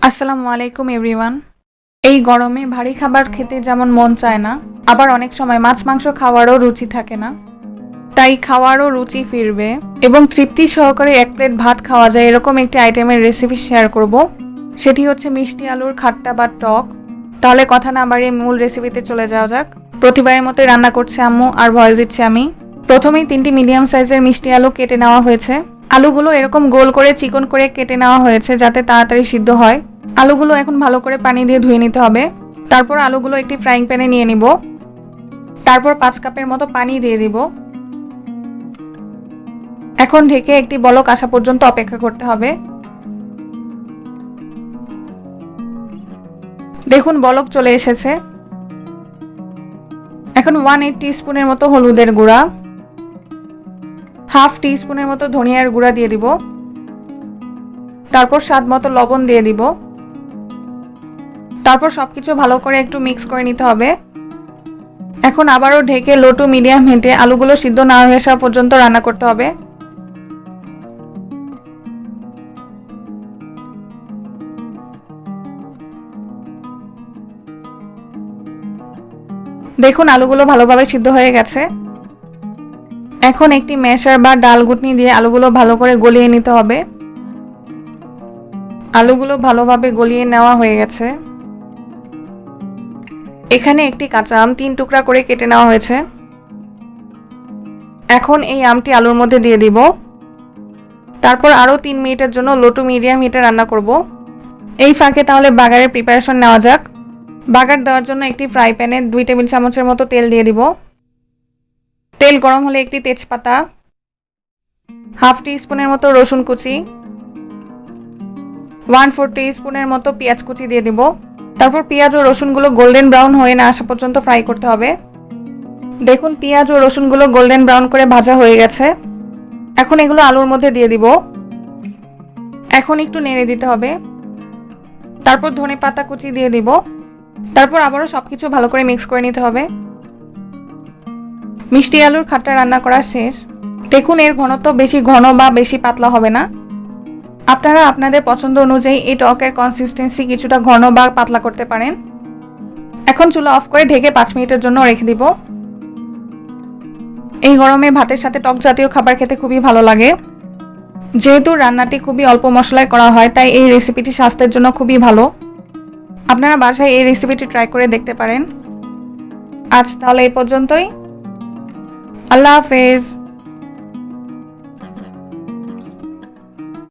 আসসালামু আলাইকুম এভরিওয়ান। এই গরমে ভারী খাবার খেতে যেমন মন চায় না, আবার অনেক সময় মাছ মাংস খাওয়ারও রুচি থাকে না। তাই খাওয়ারও রুচি ফিরবে এবং তৃপ্তি সহকারে এক প্লেট ভাত খাওয়া যায় এরকম একটি আইটেমের রেসিপি শেয়ার করব। সেটি হচ্ছে মিষ্টি আলুর খাট্টা বা টক। তাহলে কথা না বাড়িয়ে মূল রেসিপিতে চলে যাওয়া যাক। প্রতিবারের মতো রান্না করছে আম্মু আর ভয়েস দিচ্ছি আমি। প্রথমেই 3টি মিডিয়াম সাইজের মিষ্টি আলু কেটে নেওয়া হয়েছে। আলুগুলো এরকম গোল করে চিকন করে কেটে নেওয়া হয়েছে যাতে তাড়াতাড়ি সিদ্ধ হয়। আলুগুলো এখন ভালো করে পানি দিয়ে ধুয়ে নিতে হবে। তারপর আলুগুলো একটি ফ্রাইং প্যানে নিয়ে নিব। তারপর 5 কাপের মতো পানি দিয়ে দিব। এখন ঢেকে একটি বলক আসা পর্যন্ত অপেক্ষা করতে হবে। দেখুন বলক চলে এসেছে। এখন 1/8 টিস্পুনের মতো হলুদের গুঁড়া, হাফ টিস্পুনের মতো ধনিয়ার গুঁড়া দিয়ে দিব। তারপর স্বাদ মতো লবণ দিয়ে দিব। তারপর সবকিছু ভালো করে একটু মিক্স করে নিতে হবে। এখন আবারও ঢেকে লো টু মিডিয়াম হিটে আলুগুলো সিদ্ধ না হয়ে আসা পর্যন্ত রান্না করতে হবে। দেখুন আলুগুলো ভালোভাবে সিদ্ধ হয়ে গেছে। এখন একটি ম্যাশার বা ডাল ঘুটনি দিয়ে আলুগুলো ভালো করে গলিয়ে নিতে হবে। আলুগুলো ভালোভাবে গলিয়ে নেওয়া হয়ে গেছে। এখানে একটি কাঁচা আম 3 টুকরা করে কেটে নেওয়া হয়েছে। এখন এই আমটি আলুর মধ্যে দিয়ে দিব। তারপর আরও 3 মিনিটের জন্য লো টু মিডিয়াম হিটে রান্না করব। এই ফাঁকে তাহলে বাগারের প্রিপারেশন নেওয়া যাক। বাগার দেওয়ার জন্য একটি ফ্রাই প্যানে 2 টেবিল চামচের মতো তেল দিয়ে দিব। তেল গরম হলে একটি তেজপাতা, হাফ টিস্পুনের মতো রসুন কুচি, 1/4 টিস্পুনের মতো পেঁয়াজ কুচি দিয়ে দিব। তারপর পেঁয়াজ ও রসুনগুলো গোল্ডেন ব্রাউন হয়ে না আসা পর্যন্ত ফ্রাই করতে হবে। দেখুন পেঁয়াজ ও রসুনগুলো গোল্ডেন ব্রাউন করে ভাজা হয়ে গেছে। এখন এগুলো আলুর মধ্যে দিয়ে দিব। এখন একটু নেড়ে দিতে হবে। তারপর ধনেপাতা কুচি দিয়ে দিব। তারপর আবারও সবকিছু ভালো করে মিক্স করে নিতে হবে। মিষ্টি আলুর খাট্টা রান্না করা শেষ। দেখুন এর ঘনত্ব বেশি ঘন বা বেশি পাতলা হবে না। আপনারা আপনাদের পছন্দ অনুযায়ী এই টকের কনসিস্টেন্সি কিছুটা ঘন বা পাতলা করতে পারেন। এখন চুলা অফ করে ঢেকে 5 মিনিটের জন্য রেখে দিব। এই গরমে ভাতের সাথে টক জাতীয় খাবার খেতে খুবই ভালো লাগে। যেহেতু রান্নাটি খুবই অল্প মশলায় করা হয় তাই এই রেসিপিটি স্বাস্থ্যের জন্য খুবই ভালো। আপনারা বাসায় এই রেসিপিটি ট্রাই করে দেখতে পারেন। আজ তাহলে এই পর্যন্তই। আল্লাহ হাফেজ।